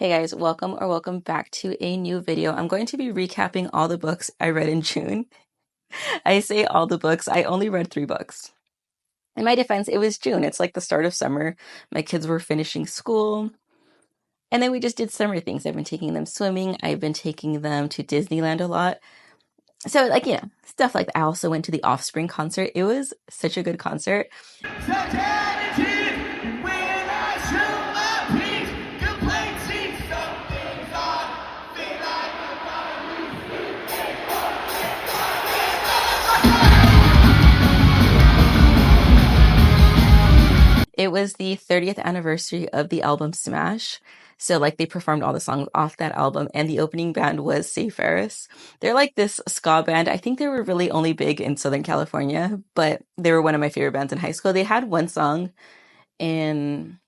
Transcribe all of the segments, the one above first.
Hey guys, welcome back to a new video. I'm going to be recapping all the books I read in June. I say all the books, I only read 3 books. In my defense, it was June. It's like the start of summer. My kids were finishing school, and then we just did summer things. I've been taking them swimming, I've been taking them to Disneyland a lot. So, stuff like that. I also went to the Offspring concert. It was such a good concert. It was the 30th anniversary of the album Smash. So they performed all the songs off that album, and the opening band was Say Ferris. They're like this ska band. I think they were really only big in Southern California, but they were one of my favorite bands in high school. They had one song in,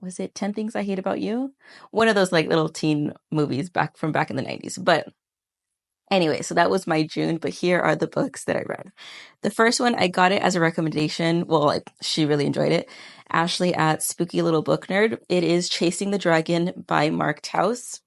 was it 10 Things I Hate About You? One of those like little teen movies back in the 90s. But anyway, so that was my June, but here are the books that I read. The first one, I got it as a recommendation. Well, she really enjoyed it. Ashley at Spooky Little Book Nerd. It is Chasing the Dragon by Mark Taus.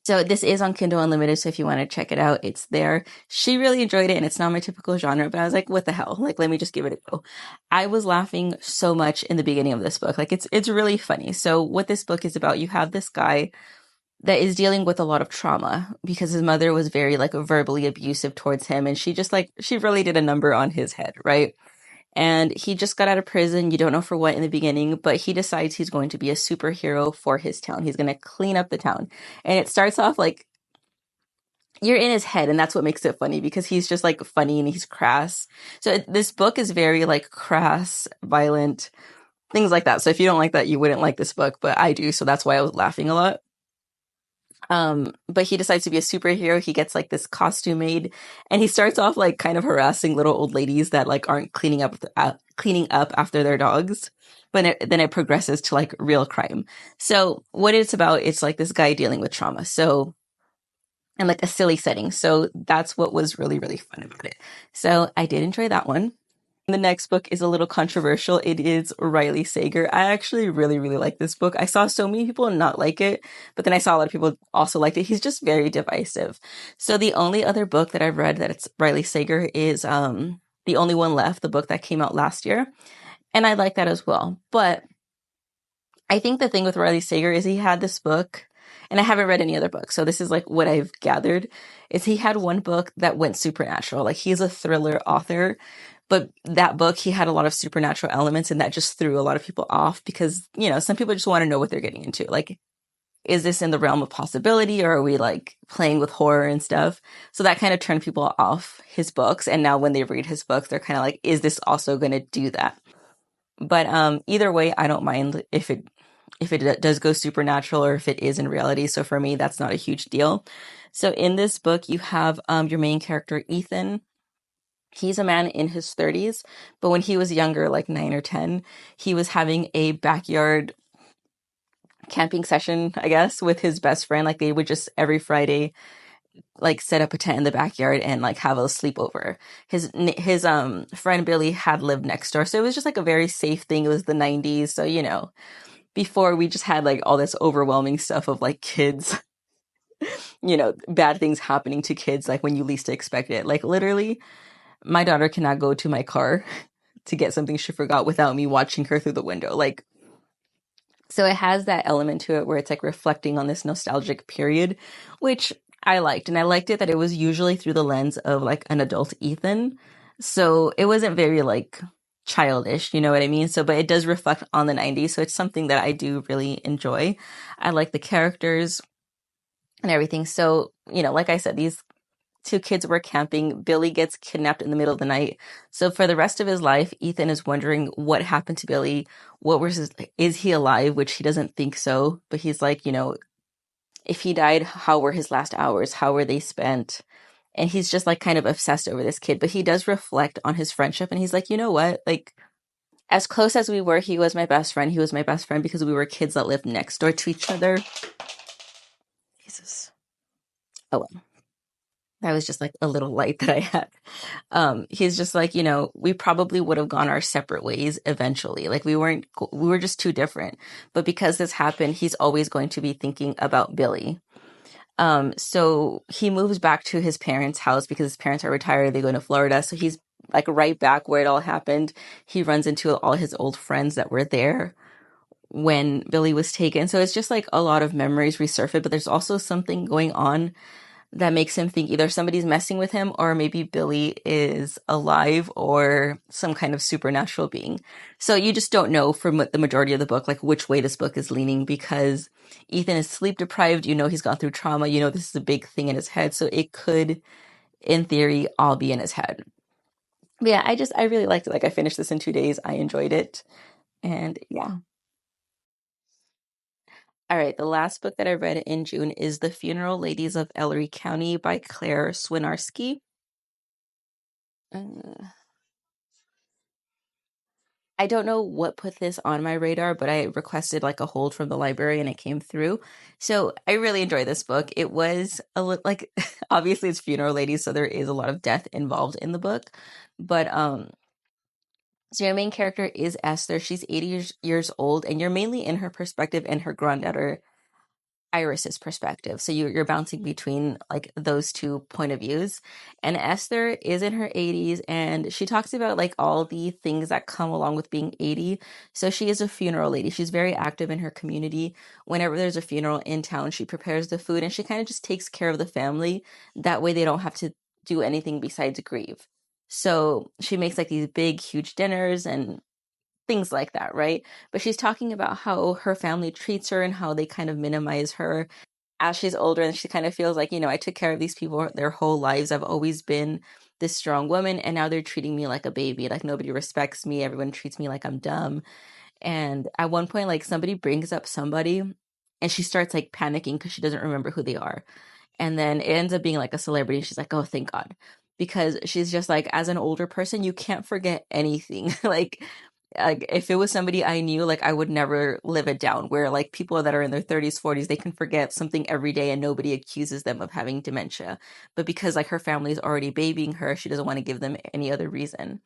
So this is on Kindle Unlimited, so if you want to check it out, it's there. She really enjoyed it, and it's not my typical genre, but I was like, what the hell? Let me just give it a go. I was laughing so much in the beginning of this book. It's really funny. So what this book is about, you have this guy that is dealing with a lot of trauma because his mother was very verbally abusive towards him, and she really did a number on his head, right? And he just got out of prison. You don't know for what in the beginning, but he decides he's going to be a superhero for his town. He's going to clean up the town. And it starts off like you're in his head, and that's what makes it funny because he's just funny and he's crass. So this book is very crass, violent, things like that. So if you don't like that, you wouldn't like this book, but I do. So that's why I was laughing a lot. But he decides to be a superhero. He gets this costume made, and he starts off kind of harassing little old ladies that aren't cleaning up after their dogs. But then it progresses to real crime. So what it's about, it's this guy dealing with trauma. So, and a silly setting. So that's what was really, really fun about it. So I did enjoy that one. The next book is a little controversial. It is Riley Sager. I actually really, really like this book. I saw so many people not like it, but then I saw a lot of people also liked it. He's just very divisive. So the only other book that I've read that it's Riley Sager is The Only One Left, the book that came out last year. And I like that as well. But I think the thing with Riley Sager is he had this book, and I haven't read any other books, so this is what I've gathered, is he had one book that went supernatural. He's a thriller author, but that book, he had a lot of supernatural elements, and that just threw a lot of people off because, some people just want to know what they're getting into. Is this in the realm of possibility, or are we playing with horror and stuff? So that kind of turned people off his books. And now when they read his books, they're kind of is this also going to do that? But either way, I don't mind if it does go supernatural or if it is in reality. So for me, that's not a huge deal. So in this book, you have your main character, Ethan. He's a man in his 30s, but when he was younger, 9 or 10, he was having a backyard camping session, I guess, with his best friend. They would just every Friday, set up a tent in the backyard and have a sleepover. His friend Billy had lived next door, so it was just a very safe thing. It was the 90s, so before we just had all this overwhelming stuff of kids, bad things happening to kids when you least expect it. Literally, my daughter cannot go to my car to get something she forgot without me watching her through the window. So it has that element to it where it's reflecting on this nostalgic period, which I liked. And I liked it that it was usually through the lens of an adult Ethan. So it wasn't very childish, you know what I mean? So, but it does reflect on the 90s. So it's something that I do really enjoy. I like the characters and everything. So, like I said, these 2 kids were camping. Billy gets kidnapped in the middle of the night. So for the rest of his life, Ethan is wondering what happened to Billy. Is he alive? Which he doesn't think so. But he's if he died, how were his last hours? How were they spent? And he's just kind of obsessed over this kid. But he does reflect on his friendship. And he's you know what? As close as we were, he was my best friend. He was my best friend because we were kids that lived next door to each other. Jesus. Oh well. That was just like a little light that I had. He's just like, we probably would have gone our separate ways eventually. Like we were just too different. But because this happened, he's always going to be thinking about Billy. So he moves back to his parents' house because his parents are retired. They go to Florida. So he's like right back where it all happened. He runs into all his old friends that were there when Billy was taken. So it's just like a lot of memories resurface, but there's also something going on that makes him think either somebody's messing with him or maybe Billy is alive or some kind of supernatural being. So you just don't know from the majority of the book, like which way this book is leaning because Ethan is sleep deprived. He's gone through trauma. This is a big thing in his head. So it could, in theory, all be in his head. But yeah, I really liked it. Like I finished this in 2 days. I enjoyed it. And yeah. All right. The last book that I read in June is The Funeral Ladies of Ellery County by Claire Swinarski. Uh, I don't know what put this on my radar, but I requested like a hold from the library and it came through. So I really enjoyed this book. It was a little like obviously it's funeral ladies, so there is a lot of death involved in the book. But so your main character is Esther. She's 80 years old, and you're mainly in her perspective and her granddaughter Iris's perspective. So you're bouncing between like those two point of views. And Esther is in her 80s and she talks about like all the things that come along with being 80. So she is a funeral lady. She's very active in her community. Whenever there's a funeral in town, she prepares the food and she kind of just takes care of the family. That way they don't have to do anything besides grieve. So she makes like these big, huge dinners and things like that, right? But she's talking about how her family treats her and how they kind of minimize her as she's older. And she kind of feels like, I took care of these people their whole lives. I've always been this strong woman, and now they're treating me like a baby. Like nobody respects me. Everyone treats me like I'm dumb. And at one point, like somebody brings up somebody and she starts like panicking because she doesn't remember who they are. And then it ends up being like a celebrity. She's like, oh, thank God. Because she's just like, as an older person, you can't forget anything. Like if it was somebody I knew, like I would never live it down. Where like people that are in their 30s, 40s, they can forget something every day and nobody accuses them of having dementia. But because like her family is already babying her, she doesn't want to give them any other reason.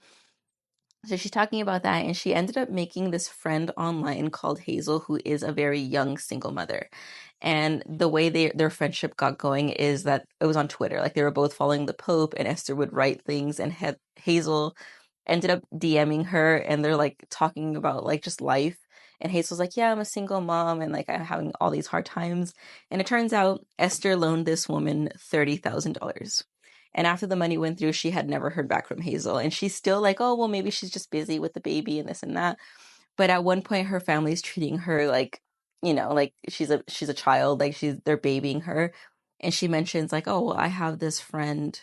So she's talking about that, and she ended up making this friend online called Hazel, who is a very young single mother. And the way their friendship got going is that it was on Twitter. Like they were both following the Pope, and Esther would write things, and Hazel ended up DMing her, and they're like talking about like just life. And Hazel's like, "Yeah, I'm a single mom, and like I'm having all these hard times." And it turns out Esther loaned this woman $30,000. And after the money went through, she had never heard back from Hazel. And she's still like, oh, well, maybe she's just busy with the baby and this and that. But at one point, her family's treating her like, like she's a child, like they're babying her. And she mentions like, oh, well, I have this friend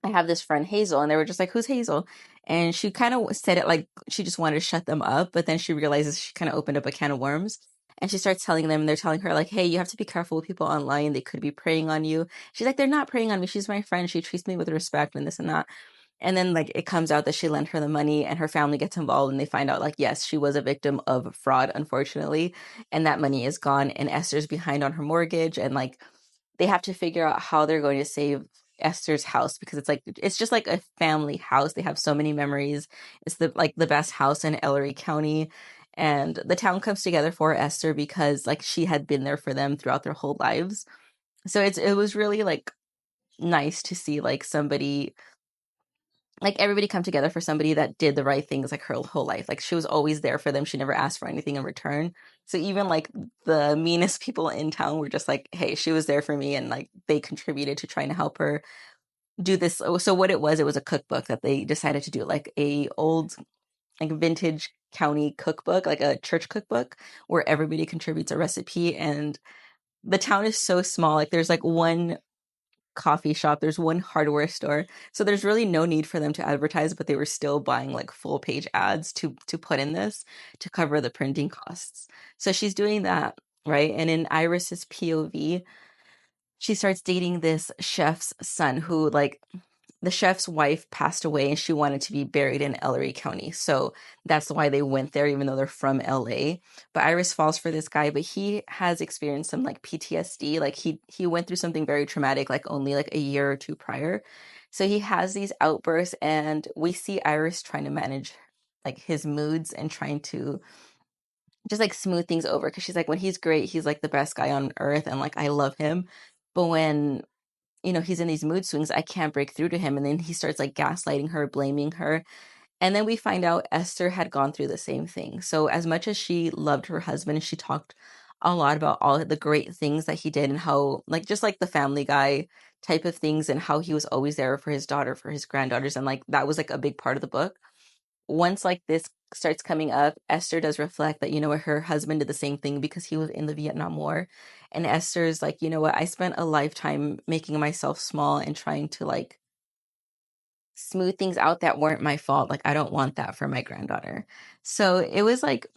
Hazel. And they were just like, who's Hazel? And she kind of said it like she just wanted to shut them up. But then she realizes she kind of opened up a can of worms. And she starts telling them, and they're telling her, like, hey, you have to be careful with people online. They could be preying on you. She's like, they're not preying on me. She's my friend. She treats me with respect and this and that. And then, like, it comes out that she lent her the money and her family gets involved and they find out, like, yes, she was a victim of fraud, unfortunately. And that money is gone. And Esther's behind on her mortgage. And, like, they have to figure out how they're going to save Esther's house because it's just like a family house. They have so many memories. It's the best house in Ellery County, and the town comes together for Esther because like she had been there for them throughout their whole lives. So it was really like nice to see like somebody, like everybody come together for somebody that did the right things like her whole life. Like she was always there for them. She never asked for anything in return. So even like the meanest people in town were just like, hey, she was there for me, and like they contributed to trying to help her do this. So what it was a cookbook that they decided to do, like a old like vintage county cookbook, like a church cookbook where everybody contributes a recipe. And the town is so small. Like there's like one coffee shop, there's one hardware store. So there's really no need for them to advertise, but they were still buying like full page ads to put in this to cover the printing costs. So she's doing that, right? And in Iris's POV, she starts dating this chef's son who like the chef's wife passed away and she wanted to be buried in Ellery County. So that's why they went there, even though they're from LA. But Iris falls for this guy, but he has experienced some like PTSD. Like he went through something very traumatic, like only like a year or two prior. So he has these outbursts, and we see Iris trying to manage like his moods and trying to just like smooth things over, because she's like, when he's great, he's like the best guy on earth and like I love him. But when he's in these mood swings, I can't break through to him. And then he starts like gaslighting her, blaming her. And then we find out Esther had gone through the same thing. So as much as she loved her husband, she talked a lot about all the great things that he did and how, like, just like the Family Guy type of things, and how he was always there for his daughter, for his granddaughters. And like that was like a big part of the book. Once like this starts coming up, Esther does reflect that, her husband did the same thing because he was in the Vietnam War. And Esther's like, you know what, I spent a lifetime making myself small and trying to like smooth things out that weren't my fault. Like, I don't want that for my granddaughter. So it was like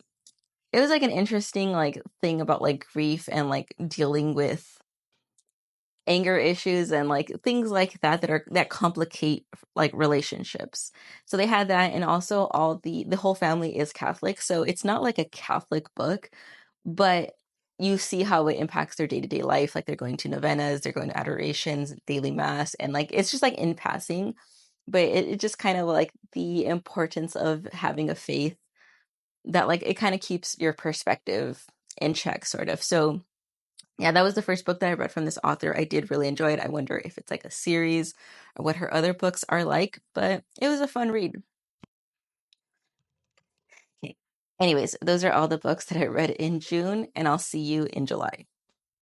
an interesting like thing about like grief and like dealing with anger issues and like things like that complicate like relationships. So they had that, and also all the whole family is Catholic, so it's not like a Catholic book, but you see how it impacts their day-to-day life. Like they're going to novenas, they're going to adorations, daily mass, and like it's just like in passing, but it just kind of like the importance of having a faith that like it kind of keeps your perspective in check, sort of. So yeah, that was the first book that I read from this author. I did really enjoy it. I wonder if it's like a series or what her other books are like, but it was a fun read. Okay. Anyways, those are all the books that I read in June, and I'll see you in July.